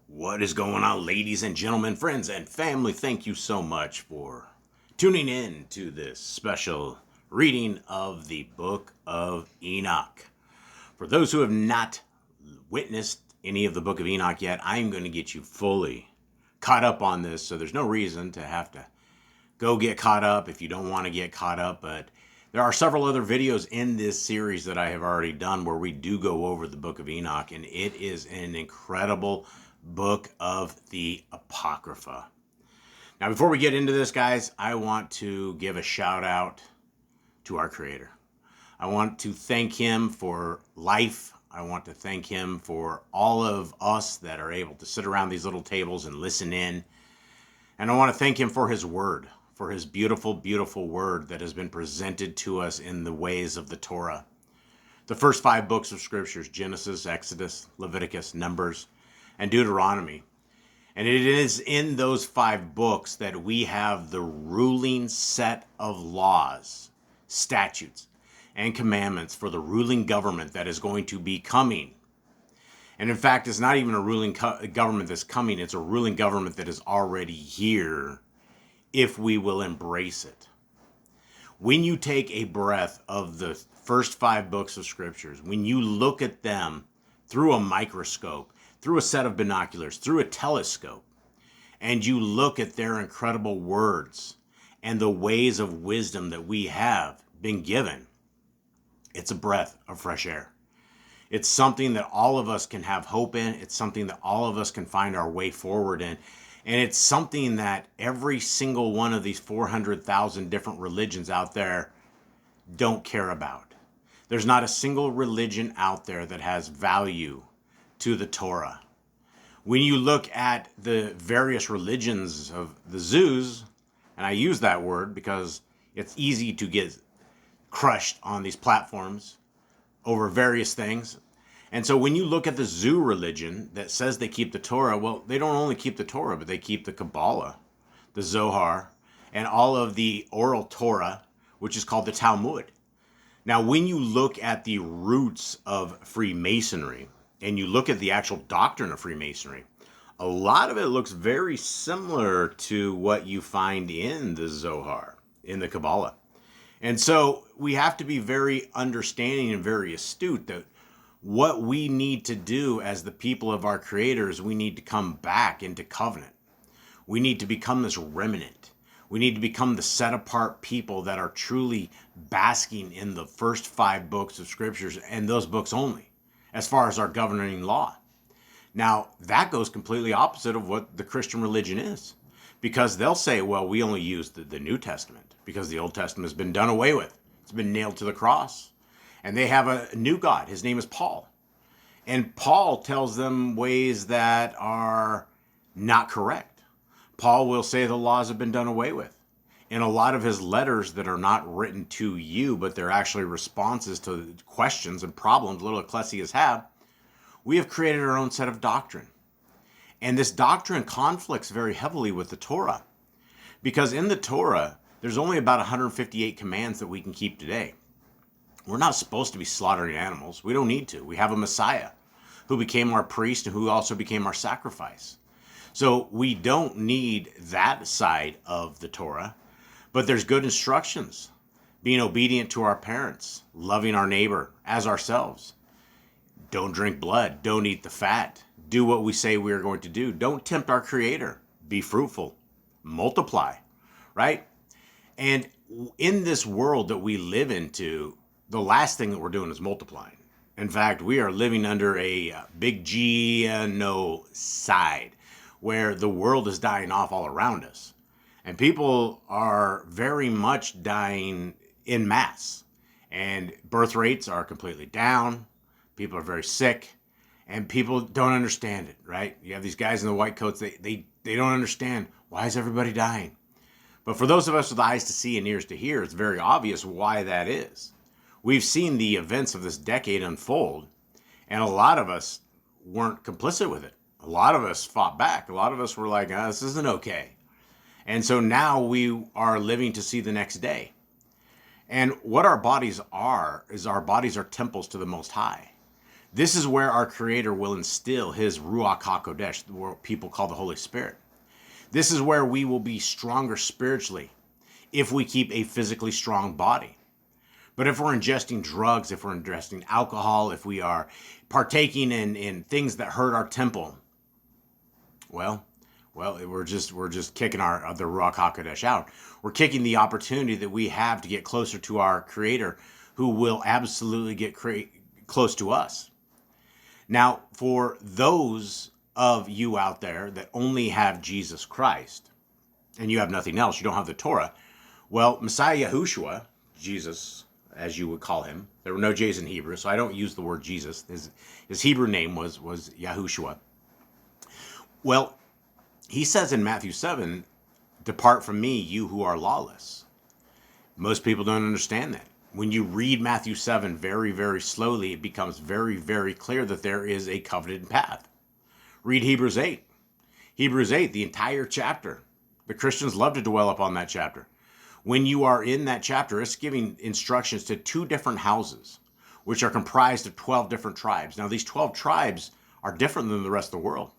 What is going on, ladies and gentlemen, friends and family? Thank you so much for tuning in to this special reading of the Book of Enoch. For those who have not witnessed any of the Book of Enoch yet, I'm going to get you fully caught up on this, so there's no reason to have to go get caught up if you don't want to get caught up. But there are several other videos in this series that I have already done where we do go over the Book of Enoch, and it is an incredible book of the Apocrypha. Now, before we get into this, guys, I want to give a shout out to our Creator. I want to thank Him for life. I want to thank Him for all of us that are able to sit around these little tables and listen in. And I want to thank Him for His Word, for His beautiful, beautiful Word that has been presented to us in the ways of the Torah. The first 5 books of Scriptures, Genesis, Exodus, Leviticus, Numbers, and Deuteronomy. And it is in those 5 books that we have the ruling set of laws, statutes, and commandments for the ruling government that is going to be coming. And in fact, it's not even a ruling government that's coming, it's a ruling government that is already here if we will embrace it. When you take a breath of the first 5 books of Scriptures, when you look at them through a microscope, through a set of binoculars, through a telescope, and you look at their incredible words and the ways of wisdom that we have been given, it's a breath of fresh air. It's something that all of us can have hope in. It's something that all of us can find our way forward in. And it's something that every single one of these 400,000 different religions out there don't care about. There's not a single religion out there that has value to the Torah. When you look at the various religions of the zoos, and I use that word because it's easy to get crushed on these platforms over various things. And so when you look at the zoo religion that says they keep the Torah, well, they don't only keep the Torah, but they keep the Kabbalah, the Zohar, and all of the oral Torah, which is called the Talmud. Now, when you look at the roots of Freemasonry, and you look at the actual doctrine of Freemasonry, a lot of it looks very similar to what you find in the Zohar, in the Kabbalah. And so we have to be very understanding and very astute that what we need to do as the people of our creators, we need to come back into covenant. We need to become this remnant. We need to become the set apart people that are truly basking in the first 5 books of Scriptures and those books only, as far as our governing law. Now, that goes completely opposite of what the Christian religion is, because they'll say, well, we only use the New Testament because the Old Testament has been done away with. It's been nailed to the cross. And they have a new God. His name is Paul. And Paul tells them ways that are not correct. Paul will say the laws have been done away with. In a lot of his letters that are not written to you, but they're actually responses to questions and problems little ecclesias have, we have created our own set of doctrine. And this doctrine conflicts very heavily with the Torah. Because in the Torah, there's only about 158 commands that we can keep today. We're not supposed to be slaughtering animals. We don't need to. We have a Messiah who became our priest and who also became our sacrifice. So we don't need that side of the Torah. But there's good instructions. Being obedient to our parents, loving our neighbor as ourselves. Don't drink blood. Don't eat the fat. Do what we say we are going to do. Don't tempt our Creator. Be fruitful. Multiply. Right? And in this world that we live into, the last thing that we're doing is multiplying. In fact, we are living under a big genocide where the world is dying off all around us. And people are very much dying in mass. And birth rates are completely down. People are very sick. And people don't understand it, right? You have these guys in the white coats. They don't understand. Why is everybody dying? But for those of us with eyes to see and ears to hear, it's very obvious why that is. We've seen the events of this decade unfold. And a lot of us weren't complicit with it. A lot of us fought back. A lot of us were like, this isn't okay. And so now we are living to see the next day. And what our bodies are, is our bodies are temples to the Most High. This is where our Creator will instill His Ruach HaKodesh, what people call the Holy Spirit. This is where we will be stronger spiritually if we keep a physically strong body. But if we're ingesting drugs, if we're ingesting alcohol, if we are partaking in things that hurt our temple, well, we're just kicking the Ruach HaKodesh out. We're kicking the opportunity that we have to get closer to our Creator, who will absolutely get close to us. Now, for those of you out there that only have Jesus Christ, and you have nothing else, you don't have the Torah, well, Messiah Yahushua, Jesus, as you would call him, there were no J's in Hebrew, so I don't use the word Jesus. His Hebrew name was Yahushua. Well, he says in Matthew 7, "Depart from me, you who are lawless." Most people don't understand that. When you read Matthew 7 very, very slowly, it becomes very, very clear that there is a covenanted path. Read Hebrews 8. Hebrews 8, the entire chapter. The Christians love to dwell upon that chapter. When you are in that chapter, it's giving instructions to 2 different houses, which are comprised of 12 different tribes. Now, these 12 tribes are different than the rest of the world.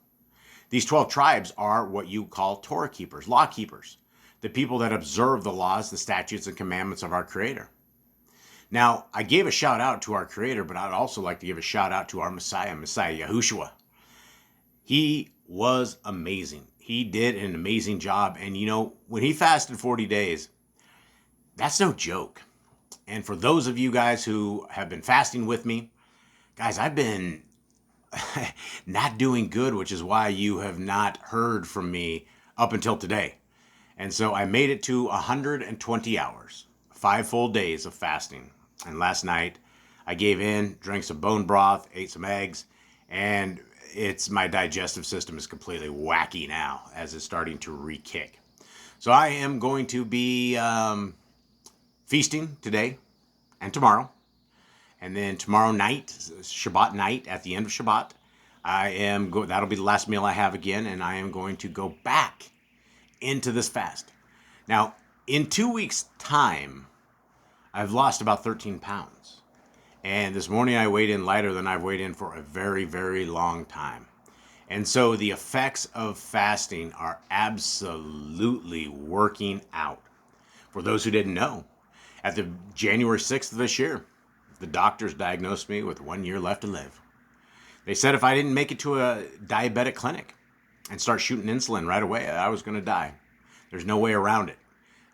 These 12 tribes are what you call Torah keepers, law keepers, the people that observe the laws, the statutes, and commandments of our Creator. Now, I gave a shout out to our Creator, but I'd also like to give a shout out to our Messiah Yahushua. He was amazing. He did an amazing job. And when he fasted 40 days, that's no joke. And for those of you guys who have been fasting with me, guys, I've been not doing good, which is why you have not heard from me up until today. And so I made it to 120 hours, 5 full days of fasting. And last night I gave in, drank some bone broth, ate some eggs, and my digestive system is completely wacky now as it's starting to re-kick. So I am going to be feasting today and tomorrow. And then tomorrow night, Shabbat night, at the end of Shabbat, that'll be the last meal I have again, and I am going to go back into this fast. Now, in 2 weeks' time, I've lost about 13 pounds. And this morning I weighed in lighter than I've weighed in for a very, very long time. And so the effects of fasting are absolutely working out. For those who didn't know, at the January 6th of this year, the doctors diagnosed me with 1 year left to live. They said if I didn't make it to a diabetic clinic and start shooting insulin right away, I was going to die. There's no way around it.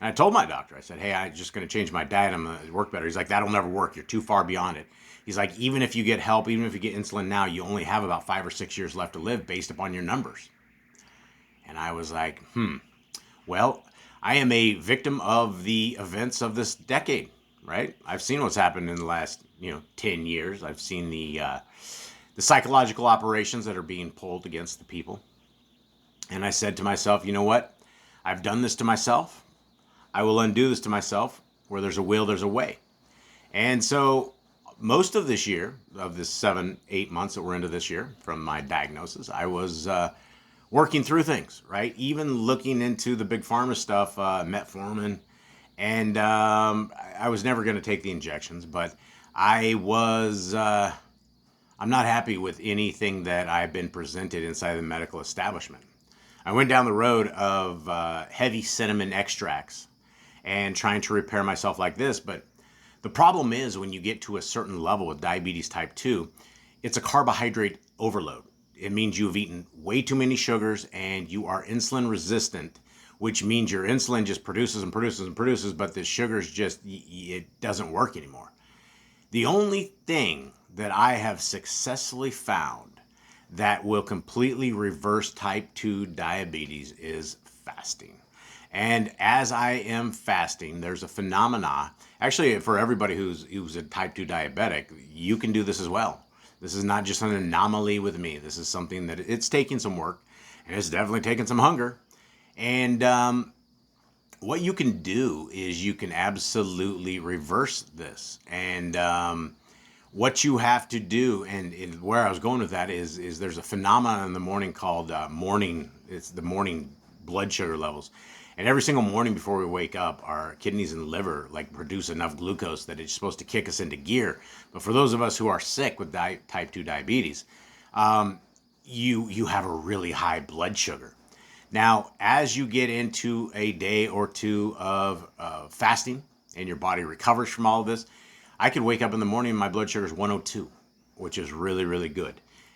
And I told my doctor, I said, hey, I'm just going to change my diet. I'm going to work better. He's like, that'll never work. You're too far beyond it. He's like, even if you get help, even if you get insulin now, you only have about 5 or 6 years left to live based upon your numbers. And I was like, well, I am a victim of the events of this decade, right? I've seen what's happened in the last, 10 years. I've seen the psychological operations that are being pulled against the people. And I said to myself, you know what? I've done this to myself. I will undo this to myself. Where there's a will, there's a way. And so most of this year, of this 7-8 months that we're into this year from my diagnosis, I was working through things, right? Even looking into the big pharma stuff, metformin, and I was never going to take the injections, but I'm not happy with anything that I've been presented inside the medical establishment. I went down the road of heavy cinnamon extracts and trying to repair myself like this, but the problem is when you get to a certain level with diabetes type 2, it's a carbohydrate overload. It means you've eaten way too many sugars and you are insulin resistant, which means your insulin just produces and produces and produces, but the sugars it doesn't work anymore. The only thing that I have successfully found that will completely reverse type 2 diabetes is fasting. And as I am fasting, there's a phenomena. Actually, for everybody who's a type 2 diabetic, you can do this as well. This is not just an anomaly with me. This is something that it's taking some work, and it's definitely taking some hunger. And what you can do is you can absolutely reverse this. And what you have to do, and where I was going with that is there's a phenomenon in the morning called it's the morning blood sugar levels. And every single morning before we wake up, our kidneys and liver like produce enough glucose that it's supposed to kick us into gear. But for those of us who are sick with type 2 diabetes, you have a really high blood sugar. Now, as you get into a day or two of fasting and your body recovers from all of this, I could wake up in the morning and my blood sugar is 102, which is really, really good.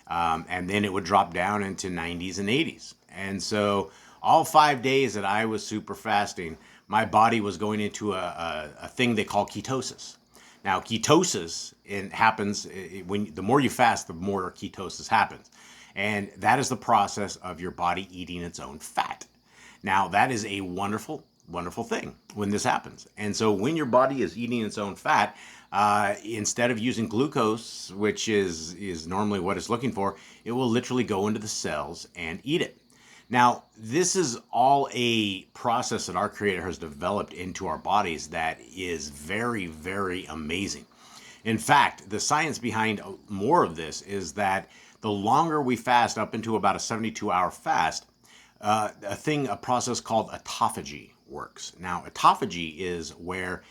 And then it would drop down into 90s and 80s. And so all 5 days that I was super fasting, my body was going into a thing they call ketosis. Now, ketosis happens when the more you fast, the more ketosis happens. And that is the process of your body eating its own fat. Now, that is a wonderful, wonderful thing when this happens. And so when your body is eating its own fat, instead of using glucose, which is normally what it's looking for, it will literally go into the cells and eat it. Now, this is all a process that our Creator has developed into our bodies that is very, very amazing. In fact, the science behind more of this is that the longer we fast, up into about a 72-hour fast, a process called autophagy works. Now, autophagy is where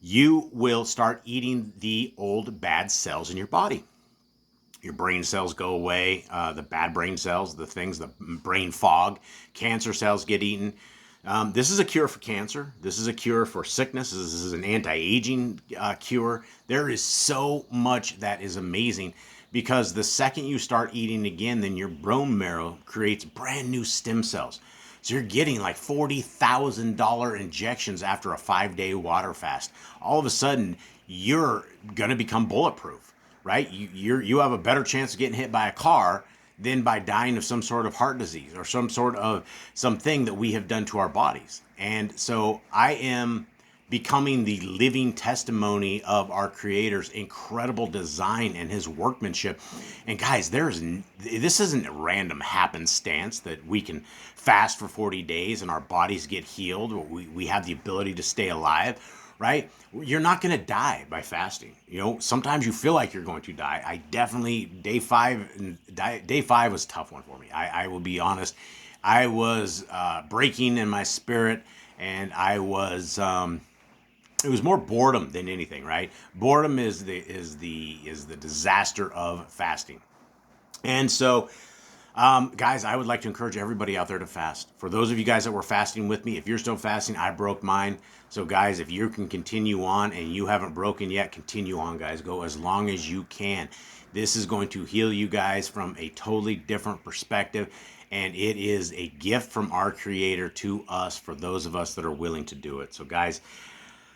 you will start eating the old bad cells in your body. Your brain cells go away, the bad brain cells, the brain fog, cancer cells get eaten. This is a cure for cancer. This is a cure for sickness. This is an anti-aging cure. There is so much that is amazing, because the second you start eating again, then your bone marrow creates brand new stem cells. So you're getting like $40,000 injections after a 5-day water fast. All of a sudden, you're going to become bulletproof, right? You have a better chance of getting hit by a car than by dying of some sort of heart disease or something that we have done to our bodies. And so I am becoming the living testimony of our Creator's incredible design and his workmanship. And guys, this isn't a random happenstance that we can fast for 40 days and our bodies get healed, or we have the ability to stay alive, right? You're not going to die by fasting. Sometimes you feel like you're going to die. I definitely, day five was a tough one for me. I will be honest. I was breaking in my spirit, and I was it was more boredom than anything, right? Boredom is the disaster of fasting. And so, guys, I would like to encourage everybody out there to fast. For those of you guys that were fasting with me, if you're still fasting, I broke mine. So, guys, if you can continue on and you haven't broken yet, continue on, guys. Go as long as you can. This is going to heal you guys from a totally different perspective. And it is a gift from our Creator to us for those of us that are willing to do it. So, guys,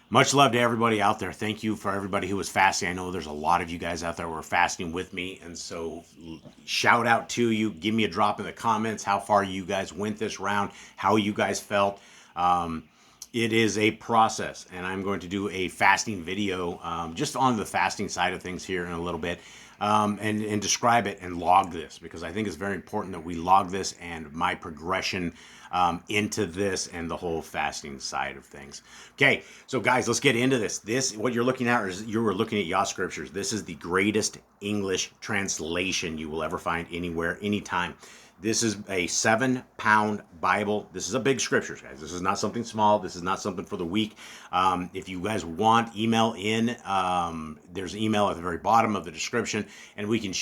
much love to everybody out there. Thank you for everybody who was fasting. I know there's a lot of you guys out there who are fasting with me. And so shout out to you. Give me a drop in the comments how far you guys went this round, how you guys felt. It is a process, and I'm going to do a fasting video just on the fasting side of things here in a little bit. And describe it and log this, because I think it's very important that we log this and my progression into this and the whole fasting side of things. Okay, so guys, let's get into this. What you're looking at is you're looking at Yah Scriptures. This is the greatest English translation you will ever find anywhere, anytime. This is a 7-pound Bible. This is a big scriptures, guys. This is not something small. This is not something for the weak. If you guys want, email in. There's an email at the very bottom of the description, and we can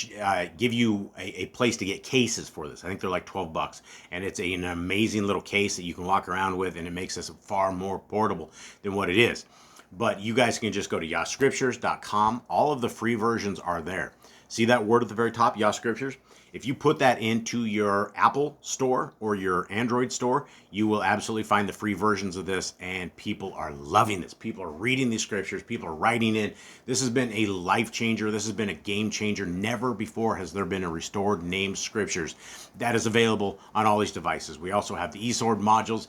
give you a place to get cases for this. I think they're like $12, and it's an amazing little case that you can walk around with, and it makes this far more portable than what it is. But you guys can just go to yahscriptures.com. All of the free versions are there. See that word at the very top, Yah Scriptures? If you put that into your Apple store or your Android store, you will absolutely find the free versions of this, and people are loving this. People are reading these scriptures. People are writing in. This has been a life changer. This has been a game changer. Never before has there been a restored named scriptures that is available on all these devices. We also have the eSword modules.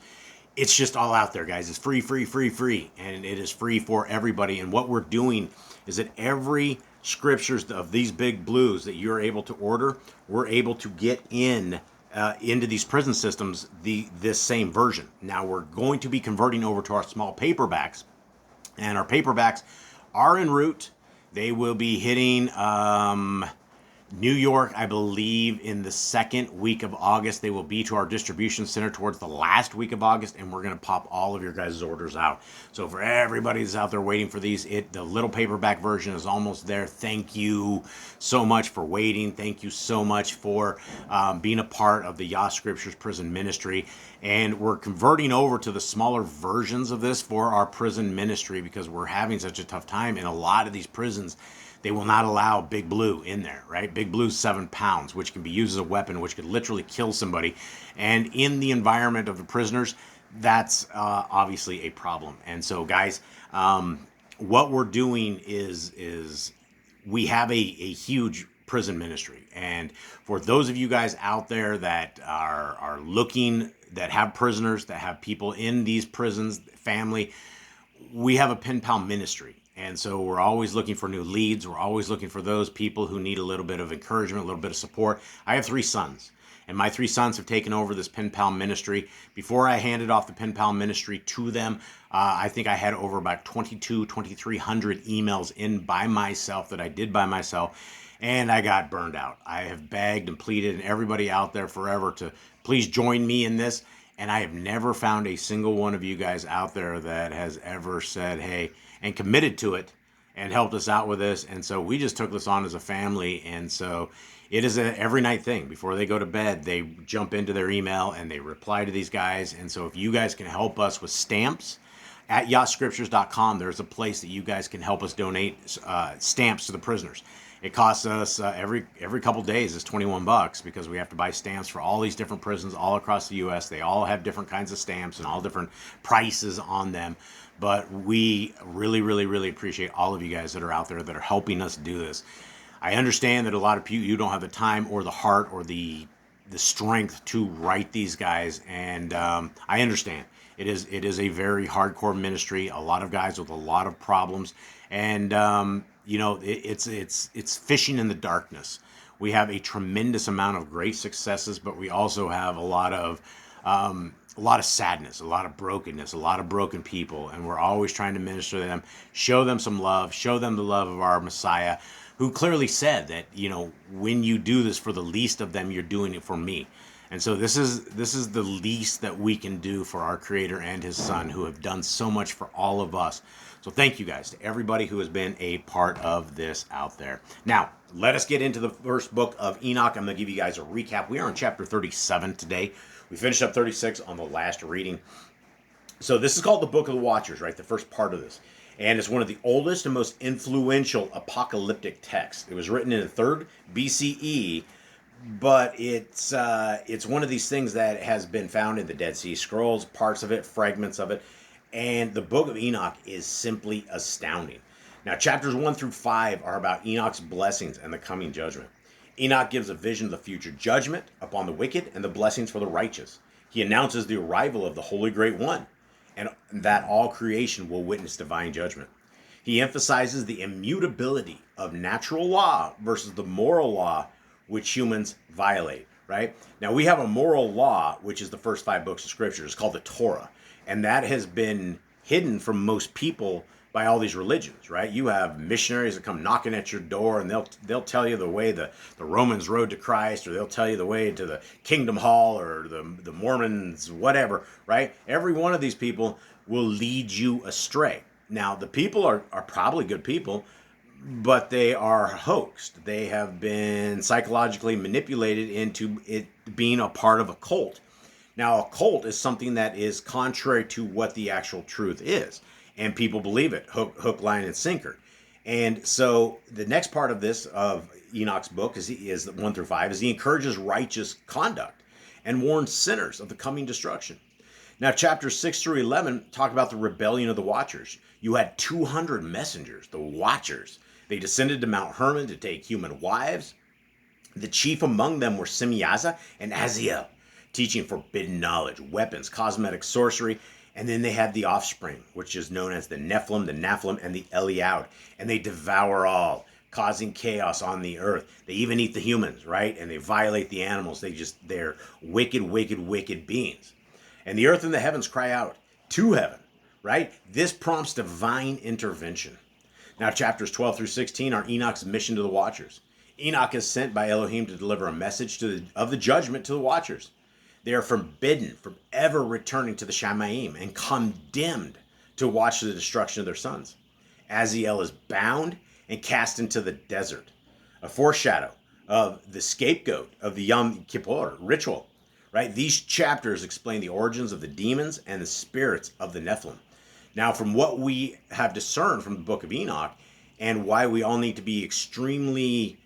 It's just all out there, guys. It's free, free, free, free, and it is free for everybody. And what we're doing is that every scriptures of these big blues that you're able to order, we're able to get into these prison systems this same version. Now we're going to be converting over to our small paperbacks, and our paperbacks are en route. They will be hitting New York, I believe in the second week of August, they will be to our distribution center towards the last week of August, and we're going to pop all of your guys' orders out. So for everybody that's out there waiting for these, the little paperback version is almost there. Thank you so much for waiting. Thank you so much for being a part of the Yah Scriptures prison ministry. And we're converting over to the smaller versions of this for our prison ministry because we're having such a tough time in a lot of these prisons. They will not allow Big Blue in there, right? Big Blue's 7 pounds, which can be used as a weapon, which could literally kill somebody. And in the environment of the prisoners, that's obviously a problem. And so, guys, what we're doing is we have a huge prison ministry. And for those of you guys out there that are looking, that have prisoners, that have people in these prisons, family, we have a pen pal ministry. And so we're always looking for new leads. We're always looking for those people who need a little bit of encouragement, a little bit of support. I have 3 sons, and my 3 sons have taken over this pen pal ministry. Before I handed off the pen pal ministry to them, I think I had over about 2,300 emails in by myself that I did by myself, and I got burned out. I have begged and pleaded and everybody out there forever to please join me in this. And I have never found a single one of you guys out there that has ever said, hey, and committed to it and helped us out with this. And so we just took this on as a family. And so it is an every night thing. Before they go to bed, they jump into their email and they reply to these guys. And so if you guys can help us with stamps, at yahscriptures.com, there's a place that you guys can help us donate stamps to the prisoners. It costs us every couple days is $21 because we have to buy stamps for all these different prisons all across the U.S. They all have different kinds of stamps and all different prices on them. But we really, really, really appreciate all of you guys that are out there that are helping us do this. I understand that a lot of you don't have the time or the heart or the strength to write these guys, and I understand. It is a very hardcore ministry. A lot of guys with a lot of problems, and it's fishing in the darkness. We have a tremendous amount of great successes, but we also have a lot of sadness, a lot of brokenness, a lot of broken people, and we're always trying to minister to them, show them some love, show them the love of our Messiah, who clearly said that, when you do this for the least of them, you're doing it for me. And so this is the least that we can do for our Creator and His Son, who have done so much for all of us. So thank you guys to everybody who has been a part of this out there. Now, let us get into the first book of Enoch. I'm going to give you guys a recap. We are on chapter 37 today. We finished up 36 on the last reading. So this is called the Book of the Watchers, right? The first part of this. And it's one of the oldest and most influential apocalyptic texts. It was written in the 3rd BCE, but it's one of these things that has been found in the Dead Sea Scrolls, parts of it, fragments of it. And the Book of Enoch is simply astounding. Now, chapters 1 through 5 are about Enoch's blessings and the coming judgment. Enoch gives a vision of the future judgment upon the wicked and the blessings for the righteous. He announces the arrival of the Holy Great One, and that all creation will witness divine judgment. He emphasizes the immutability of natural law versus the moral law which humans violate, right? Now, we have a moral law, which is the first 5 books of Scripture. It's called the Torah, and that has been hidden from most people by all these religions, right? You have missionaries that come knocking at your door, and they'll tell you the way the Romans rode to Christ, or they'll tell you the way to the Kingdom Hall, or the Mormons, whatever, right? Every one of these people will lead you astray. Now, the people are probably good people, but they are hoaxed. They have been psychologically manipulated into it being a part of a cult. Now, a cult is something that is contrary to what the actual truth is. And people believe it, hook, line, and sinker. And so the next part of this, of Enoch's book, is 1 through 5, is he encourages righteous conduct and warns sinners of the coming destruction. Now, chapters 6 through 11 talk about the rebellion of the Watchers. You had 200 messengers, the Watchers. They descended to Mount Hermon to take human wives. The chief among them were Semyaza and Aziel, teaching forbidden knowledge, weapons, cosmetic sorcery. And then they had the offspring, which is known as the Nephilim, and the Eliud. And they devour all, causing chaos on the earth. They even eat the humans, right? And they violate the animals. They're wicked, wicked, wicked beings. And the earth and the heavens cry out to heaven, right? This prompts divine intervention. Now, chapters 12 through 16 are Enoch's mission to the Watchers. Enoch is sent by Elohim to deliver a message of the judgment to the watchers. They are forbidden from ever returning to the Shamayim and condemned to watch the destruction of their sons. Aziel is bound and cast into the desert, a foreshadow of the scapegoat of the Yom Kippur ritual. Right? These chapters explain the origins of the demons and the spirits of the Nephilim. Now, from what we have discerned from the book of Enoch, and why we all need to be extremely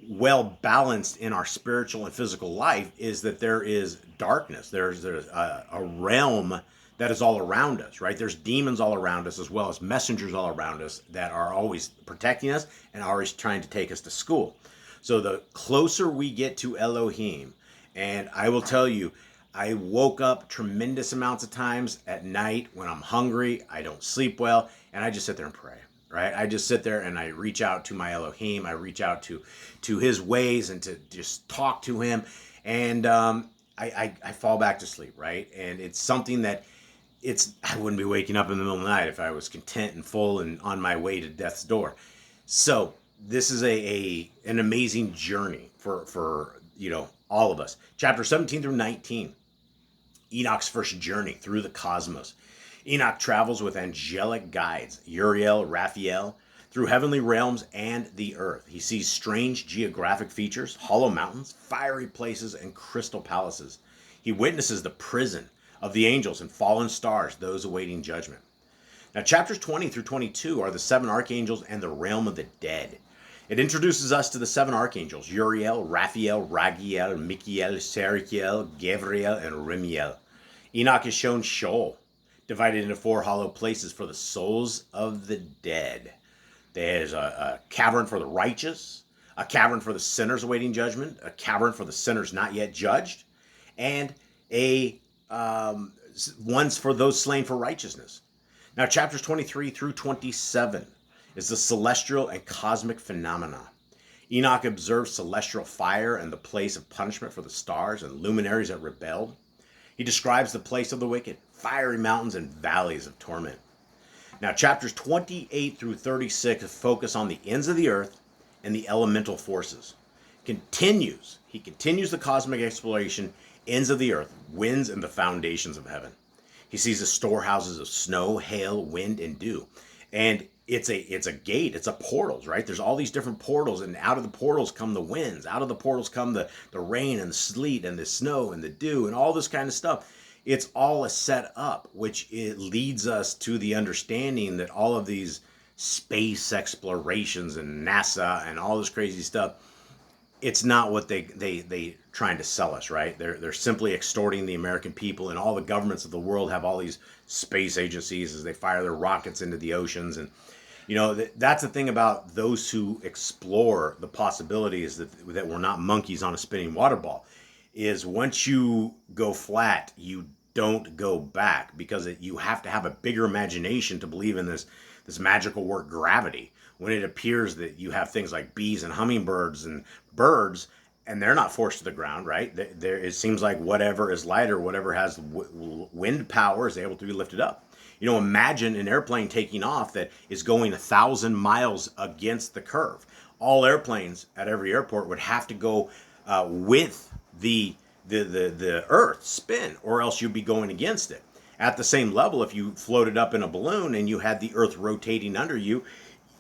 well balanced in our spiritual and physical life, is that there is darkness. There's a realm that is all around us, right? There's demons all around us, as well as messengers all around us that are always protecting us and always trying to take us to school. So the closer we get to Elohim, and I will tell you, I woke up tremendous amounts of times at night when I'm hungry, I don't sleep well, and I just sit there and pray, right? I just sit there and I reach out to my Elohim. I reach out to his ways and to just talk to him. And I fall back to sleep, right? And it's something that I wouldn't be waking up in the middle of the night if I was content and full and on my way to death's door. So this is an amazing journey for all of us. Chapter 17 through 19, Enoch's first journey through the cosmos. Enoch travels with angelic guides, Uriel, Raphael, through heavenly realms and the earth. He sees strange geographic features, hollow mountains, fiery places, and crystal palaces. He witnesses the prison of the angels and fallen stars, those awaiting judgment. Now, chapters 20 through 22 are the 7 archangels and the realm of the dead. It introduces us to the 7 archangels, Uriel, Raphael, Ragiel, Michael, Serachiel, Gabriel, and Remiel. Enoch is shown Sheol, divided into 4 hollow places for the souls of the dead. There's a cavern for the righteous, a cavern for the sinners awaiting judgment, a cavern for the sinners not yet judged, and ones for those slain for righteousness. Now, chapters 23 through 27 is the celestial and cosmic phenomena. Enoch observes celestial fire and the place of punishment for the stars and luminaries that rebelled. He describes the place of the wicked, fiery mountains and valleys of torment. Now, chapters 28 through 36 focus on the ends of the earth and the elemental forces. He continues the cosmic exploration, ends of the earth, winds, and the foundations of heaven. He sees the storehouses of snow, hail, wind, and dew. And it's a gate, it's a portals, right? There's all these different portals, and out of the portals come the winds. Out of the portals come the rain and the sleet and the snow and the dew and all this kind of stuff. It's all a set up, which it leads us to the understanding that all of these space explorations and NASA and all this crazy stuff, it's not what they trying to sell us, right? They're simply extorting the American people, and all the governments of the world have all these space agencies as they fire their rockets into the oceans. And that's the thing about those who explore the possibilities that we're not monkeys on a spinning water ball, is once you go flat, you don't go back, because you have to have a bigger imagination to believe in this magical word gravity, when it appears that you have things like bees and hummingbirds and birds, and they're not forced to the ground, right? It seems like whatever is lighter, whatever has wind power, is able to be lifted up. Imagine an airplane taking off that is going 1,000 miles against the curve. All airplanes at every airport would have to go with the earth spin, or else you'd be going against it. At the same level, if you floated up in a balloon and you had the earth rotating under you,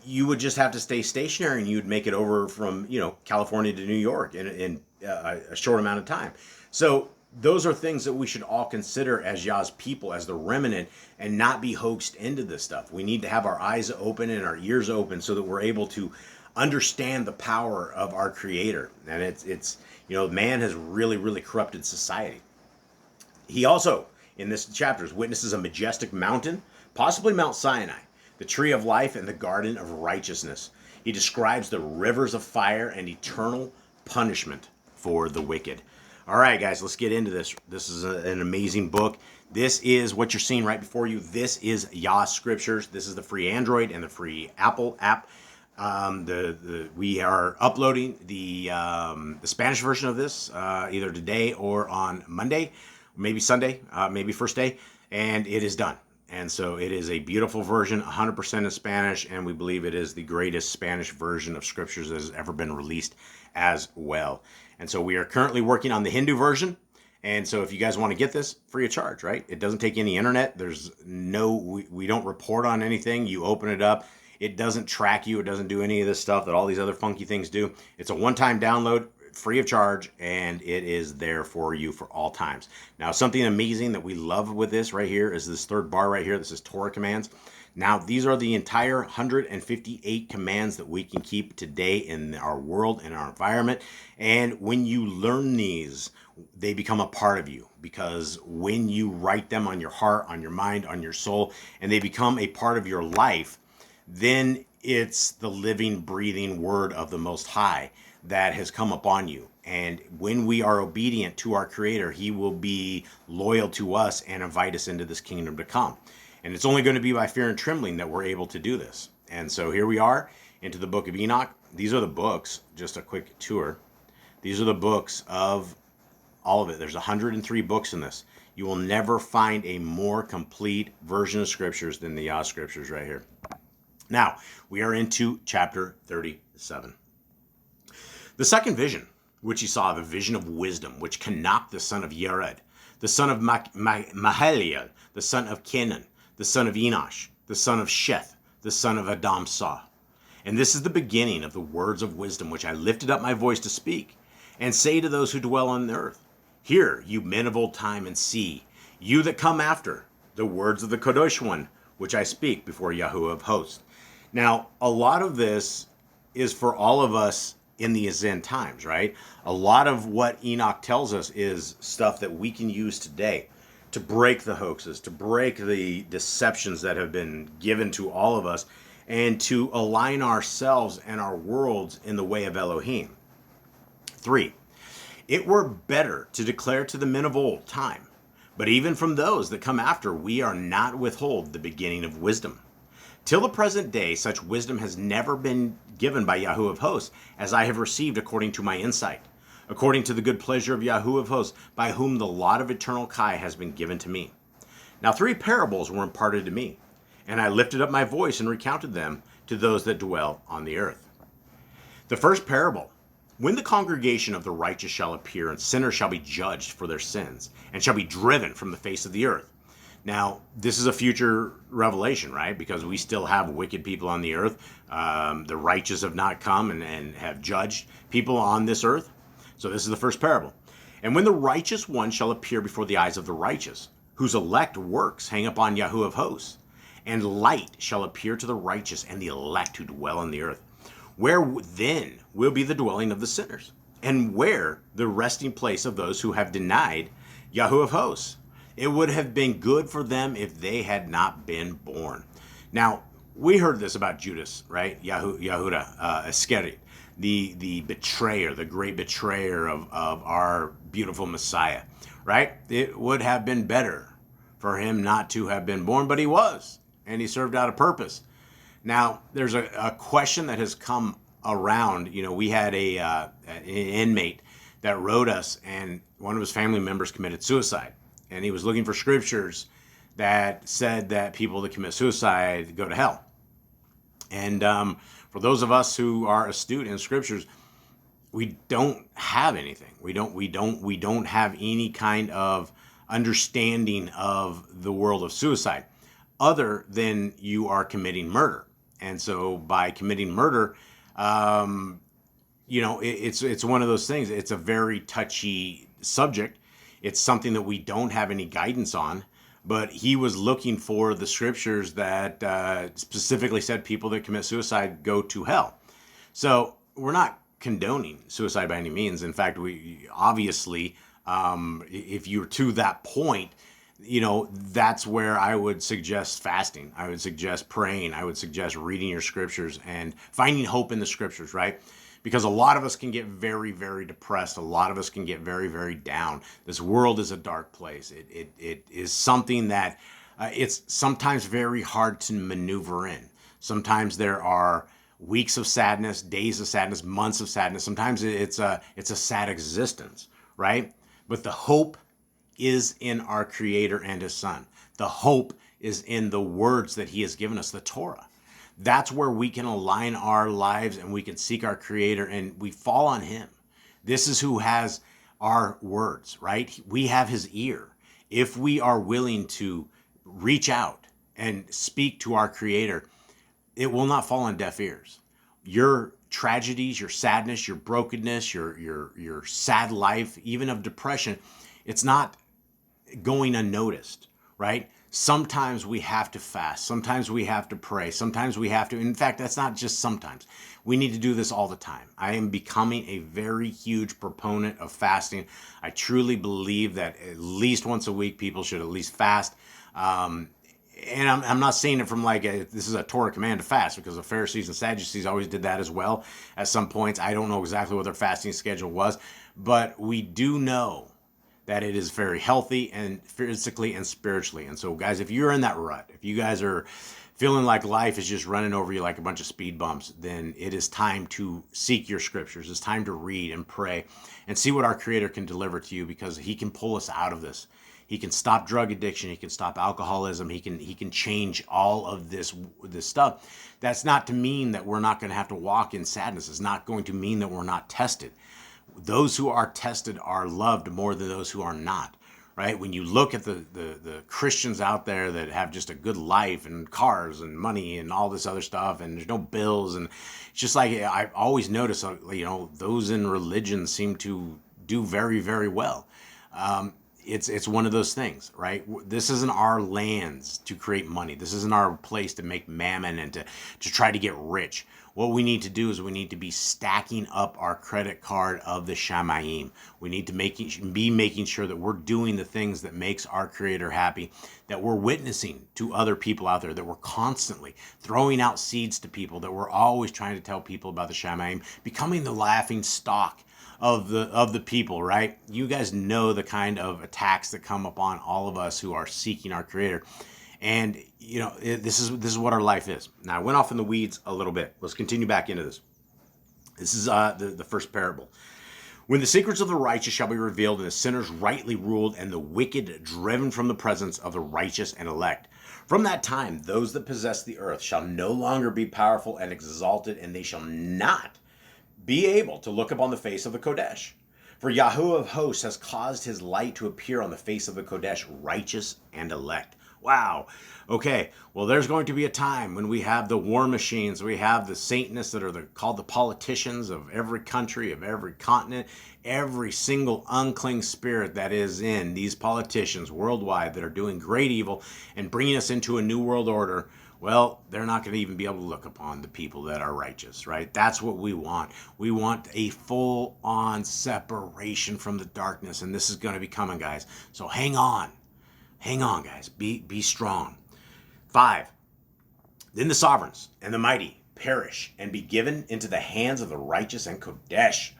you would just have to stay stationary, and you'd make it over from California to New York in a short amount of time. So those are things that we should all consider as Yah's people, as the remnant, and not be hoaxed into this stuff. We need to have our eyes open and our ears open so that we're able to understand the power of our Creator. And it's man has really, really corrupted society. He also, in this chapter, witnesses a majestic mountain, possibly Mount Sinai, the tree of life, and the garden of righteousness. He describes the rivers of fire and eternal punishment for the wicked. All right, guys, let's get into this. This is an amazing book. This is what you're seeing right before you. This is Yah Scriptures. This is the free Android and the free Apple app. We are uploading the Spanish version of this either today or on Monday, maybe Sunday, maybe first day, and it is done. And so it is a beautiful version, 100% in Spanish, and we believe it is the greatest Spanish version of Scriptures that has ever been released as well. And so we are currently working on the Hindu version. And so if you guys want to get this, free of charge, right? It doesn't take any internet. We don't report on anything. You open it up. It doesn't track you. It doesn't do any of this stuff that all these other funky things do. It's a one-time download, free of charge, and it is there for you for all times. Now, something amazing that we love with this right here is this third bar right here. This is Torah commands. Now, these are the entire 158 commands that we can keep today in our world, in our environment. And when you learn these, they become a part of you, because when you write them on your heart, on your mind, on your soul, and they become a part of your life, then it's the living, breathing word of the Most High that has come upon you. And when we are obedient to our Creator, He will be loyal to us and invite us into this kingdom to come. And it's only going to be by fear and trembling that we're able to do this. And so here we are into the book of Enoch. These are the books, just a quick tour. These are the books of all of it. There's 103 books in this. You will never find a more complete version of Scriptures than the Yah Scriptures right here. Now, we are into chapter 37. The second vision, which he saw, the vision of wisdom, which Cainach, the son of Yared, the son of Mahaliel, the son of Kenan, the son of Enosh, the son of Sheth, the son of Adam saw. And this is the beginning of the words of wisdom, which I lifted up my voice to speak, and say to those who dwell on the earth, hear, you men of old time, and see, you that come after, the words of the Kadosh One, which I speak before Yahuwah of hosts. Now, a lot of this is for all of us in these end times, right? A lot of what Enoch tells us is stuff that we can use today to break the hoaxes, to break the deceptions that have been given to all of us, and to align ourselves and our worlds in the way of Elohim. 3, it were better to declare to the men of old time, but even from those that come after, we are not withhold the beginning of wisdom. Till the present day, such wisdom has never been given by Yahuwah of hosts, as I have received according to my insight, according to the good pleasure of Yahuwah of hosts, by whom the lot of eternal Kai has been given to me. Now 3 parables were imparted to me, and I lifted up my voice and recounted them to those that dwell on the earth. The first parable, when the congregation of the righteous shall appear, and sinners shall be judged for their sins, and shall be driven from the face of the earth. Now, this is a future revelation, right? Because we still have wicked people on the earth. The righteous have not come and have judged people on this earth. So this is the first parable. And when the righteous one shall appear before the eyes of the righteous, whose elect works hang upon Yahuwah of hosts, and light shall appear to the righteous and the elect who dwell on the earth. Where then will be the dwelling of the sinners? And where the resting place of those who have denied Yahuwah of hosts? It would have been good for them if they had not been born. Now, we heard this about Judas, right? Yehuda Iscariot, the betrayer, the great betrayer of our beautiful Messiah, right? It would have been better for him not to have been born, but he was, and he served out a purpose. Now, there's a question that has come around. You know, we had an inmate that wrote us, and one of his family members committed suicide. And he was looking for scriptures that said that people that commit suicide go to hell. And for those of us who are astute in scriptures, we don't have anything. We don't have any kind of understanding of the world of suicide, other than you are committing murder. And so by committing murder, it's one of those things. It's a very touchy subject. It's something that we don't have any guidance on, but he was looking for the scriptures that specifically said people that commit suicide go to hell. So we're not condoning suicide by any means. In fact, we obviously, if you're to that point, that's where I would suggest fasting. I would suggest praying. I would suggest reading your scriptures and finding hope in the scriptures, right? Because a lot of us can get very, very depressed. A lot of us can get very, very down. This world is a dark place. It is something that it's sometimes very hard to maneuver in. Sometimes there are weeks of sadness, days of sadness, months of sadness. Sometimes it's a sad existence, right? But the hope is in our Creator and His Son. The hope is in the words that he has given us, the Torah. That's where we can align our lives and we can seek our Creator and we fall on him. This is who has our words, right? We have his ear. If we are willing to reach out and speak to our Creator, it will not fall on deaf ears. Your tragedies, your sadness, your brokenness, your sad life, even of depression, it's not going unnoticed, right? Sometimes we have to fast. Sometimes we have to pray. Sometimes we have to, in fact, that's not just sometimes. We need to do this all the time. I am becoming a very huge proponent of fasting. I truly believe that at least once a week, people should at least fast. And I'm not saying it from like this is a Torah command to fast, because the Pharisees and Sadducees always did that as well at some points. I don't know exactly what their fasting schedule was, but we do know that it is very healthy and physically and spiritually. And so, guys, if you're in that rut, if you guys are feeling like life is just running over you like a bunch of speed bumps, then it is time to seek your scriptures. It's time to read and pray and see what our Creator can deliver to you, because he can pull us out of this. He can stop drug addiction. He can stop alcoholism. He can change all of this stuff. That's not to mean that we're not going to have to walk in sadness. It's not going to mean that we're not tested. Those who are tested are loved more than those who are not, right? When you look at the Christians out there that have just a good life and cars and money and all this other stuff, and there's no bills, and it's just like I've always noticed, those in religion seem to do very, very well. It's one of those things, right? This isn't our lands to create money. This isn't our place to make mammon and to try to get rich. What we need to do is we need to be stacking up our credit card of the Shamayim. We need to be making sure that we're doing the things that makes our Creator happy, that we're witnessing to other people out there, that we're constantly throwing out seeds to people, that we're always trying to tell people about the Shamayim, becoming the laughing stock of the people, right? You guys know the kind of attacks that come upon all of us who are seeking our Creator. And, this is what our life is. Now, I went off in the weeds a little bit. Let's continue back into this. This is the first parable. When the secrets of the righteous shall be revealed, and the sinners rightly ruled, and the wicked driven from the presence of the righteous and elect. From that time, those that possess the earth shall no longer be powerful and exalted, and they shall not be able to look upon the face of the Kodesh. For Yahuwah of hosts has caused his light to appear on the face of the Kodesh, righteous and elect. Wow. Okay. Well, there's going to be a time when we have the war machines. We have the Satanists that are called the politicians of every country, of every continent, every single unclean spirit that is in these politicians worldwide that are doing great evil and bringing us into a new world order. Well, they're not going to even be able to look upon the people that are righteous, right? That's what we want. We want a full-on separation from the darkness, and this is going to be coming, guys. So hang on. Hang on, guys. Be strong. 5. Then the sovereigns and the mighty perish and be given into the hands of the righteous and Kodesh.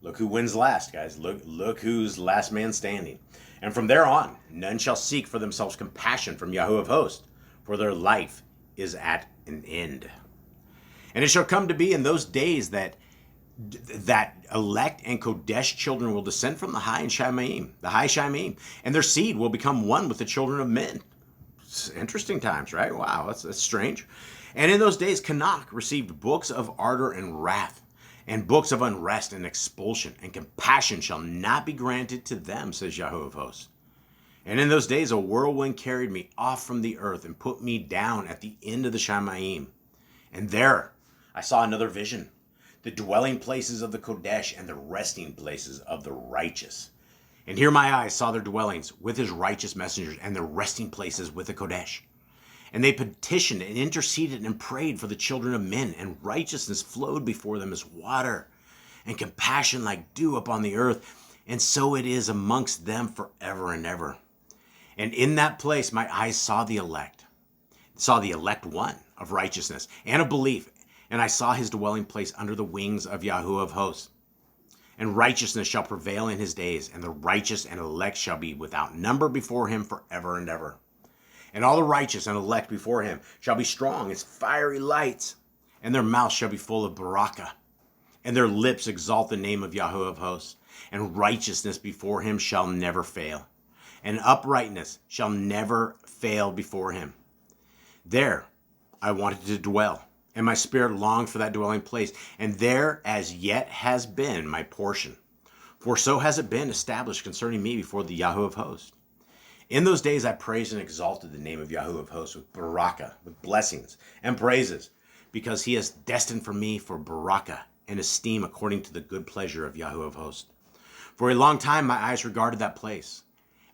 Look who wins last, guys. Look who's last man standing. And from there on, none shall seek for themselves compassion from Yahuwah of hosts, for their life is at an end. And it shall come to be in those days that elect and Kodesh children will descend from the high Shamayim, and their seed will become one with the children of men. It's interesting times, right? Wow, that's strange. And in those days, Canuck received books of ardor and wrath, and books of unrest and expulsion, and compassion shall not be granted to them, says Yahuwah of hosts. And in those days, a whirlwind carried me off from the earth and put me down at the end of the Shamayim. And there I saw another vision, the dwelling places of the Kodesh and the resting places of the righteous. And here my eyes saw their dwellings with his righteous messengers and their resting places with the Kodesh. And they petitioned and interceded and prayed for the children of men, and righteousness flowed before them as water, and compassion like dew upon the earth. And so it is amongst them forever and ever. And in that place my eyes saw the elect one of righteousness and of belief. And I saw his dwelling place under the wings of Yahuwah of hosts. And righteousness shall prevail in his days, and the righteous and elect shall be without number before him forever and ever. And all the righteous and elect before him shall be strong as fiery lights, and their mouth shall be full of baraka, and their lips exalt the name of Yahuwah of hosts. And righteousness before him shall never fail, and uprightness shall never fail before him. There I wanted to dwell, and my spirit longed for that dwelling place, and there as yet has been my portion. For so has it been established concerning me before the Yahweh of hosts. In those days I praised and exalted the name of Yahweh of hosts with barakah, with blessings and praises, because he has destined for me for barakah and esteem according to the good pleasure of Yahweh of hosts. For a long time my eyes regarded that place,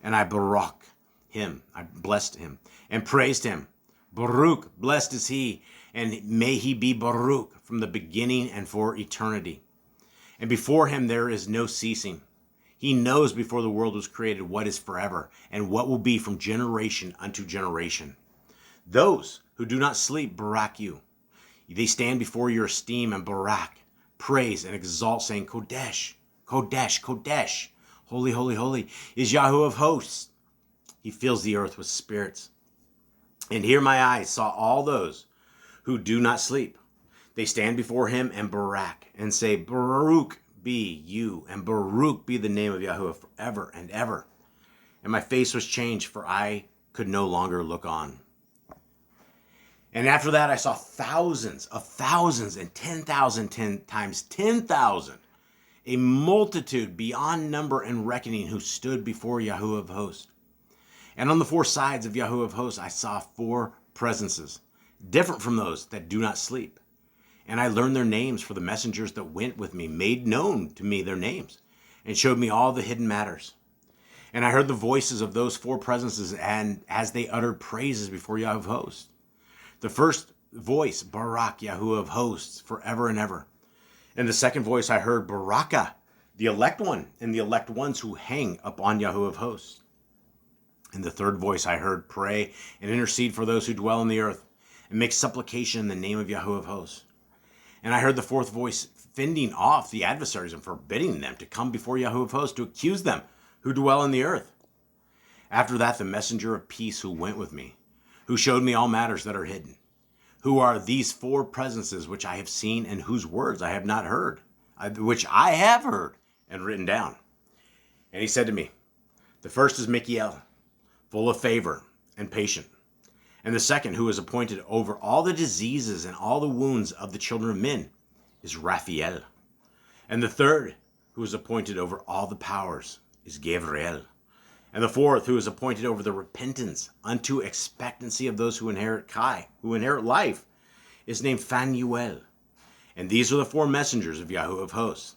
and I barak him, I blessed him, and praised him. Baruch, blessed is he, and may he be Baruch from the beginning and for eternity. And before him there is no ceasing. He knows before the world was created what is forever, and what will be from generation unto generation. Those who do not sleep barak you. They stand before your esteem and barak, praise and exalt, saying, Kodesh, Kodesh, Kodesh, holy, holy, holy is Yahweh of hosts. He fills the earth with spirits. And here my eyes saw all those who do not sleep. They stand before him and barak, and say, Baruch be you, and Baruch be the name of Yahweh forever and ever. And my face was changed, for I could no longer look on. And after that I saw thousands of thousands and 10,000 times 10,000, a multitude beyond number and reckoning, who stood before Yahweh of hosts. And on the four sides of Yahweh of hosts I saw four presences, different from those that do not sleep. And I learned their names, for the messengers that went with me made known to me their names, and showed me all the hidden matters. And I heard the voices of those four presences, and as they uttered praises before Yahweh of hosts. The first voice, Barak, Yahweh of hosts, forever and ever. And the second voice I heard, Barakah, the elect one, and the elect ones who hang upon Yahweh of hosts. And the third voice I heard, pray and intercede for those who dwell on the earth, and make supplication in the name of Yahweh of hosts. And I heard the fourth voice fending off the adversaries and forbidding them to come before Yahweh of hosts to accuse them who dwell on the earth. After that, the messenger of peace who went with me, who showed me all matters that are hidden, who are these four presences which I have seen, and whose words I have not heard, which I have heard and written down. And he said to me, the first is Michael, full of favor and patient. And the second, who is appointed over all the diseases and all the wounds of the children of men, is Raphael. And the third, who is appointed over all the powers, is Gabriel. And the fourth, who is appointed over the repentance unto expectancy of those who inherit life, is named Phanuel. And these are the four messengers of Yahweh of hosts,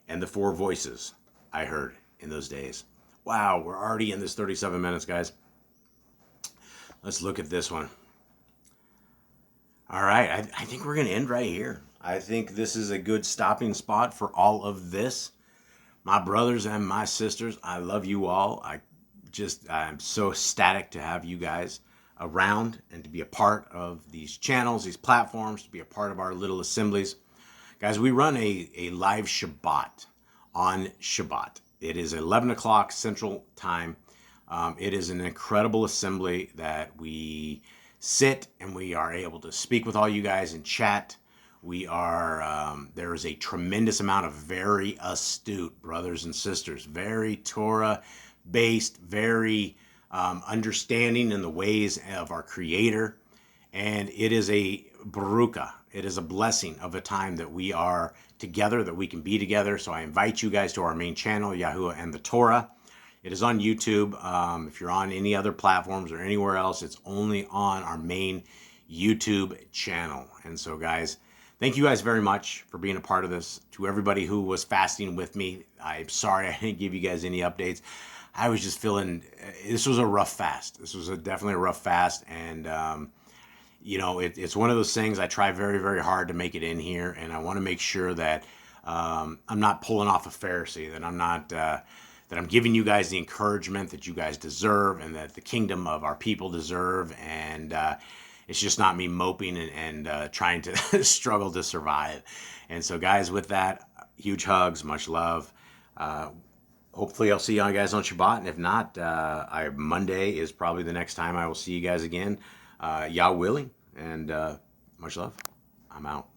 and the four voices I heard in those days. Wow, we're already in this 37 minutes, guys. Let's look at this one. All right, I think we're going to end right here. I think this is a good stopping spot for all of this. My brothers and my sisters, I love you all. I'm so ecstatic to have you guys around and to be a part of these channels, these platforms, to be a part of our little assemblies. Guys, we run a live Shabbat on Shabbat. It is 11 o'clock Central Time. It is an incredible assembly that we sit and we are able to speak with all you guys and chat. There is a tremendous amount of very astute brothers and sisters, very Torah-based, very understanding in the ways of our Creator. And it is a baruka. It is a blessing of a time that we are together, that we can be together. So I invite you guys to our main channel, Yahuwah and the Torah. It is on YouTube. If you're on any other platforms or anywhere else, it's only on our main YouTube channel. And so, guys, thank you guys very much for being a part of this. To everybody who was fasting with me, I'm sorry I didn't give you guys any updates. I was just feeling, this was a rough fast. This was definitely a rough fast. And, it's one of those things I try very, very hard to make it in here. And I want to make sure that I'm not pulling off a Pharisee, that I'm not... that I'm giving you guys the encouragement that you guys deserve and that the kingdom of our people deserve. And it's just not me moping and trying to struggle to survive. And so, guys, with that, huge hugs, much love. Hopefully I'll see you guys on Shabbat. And if not, Monday is probably the next time I will see you guys again. Yah willing. And much love. I'm out.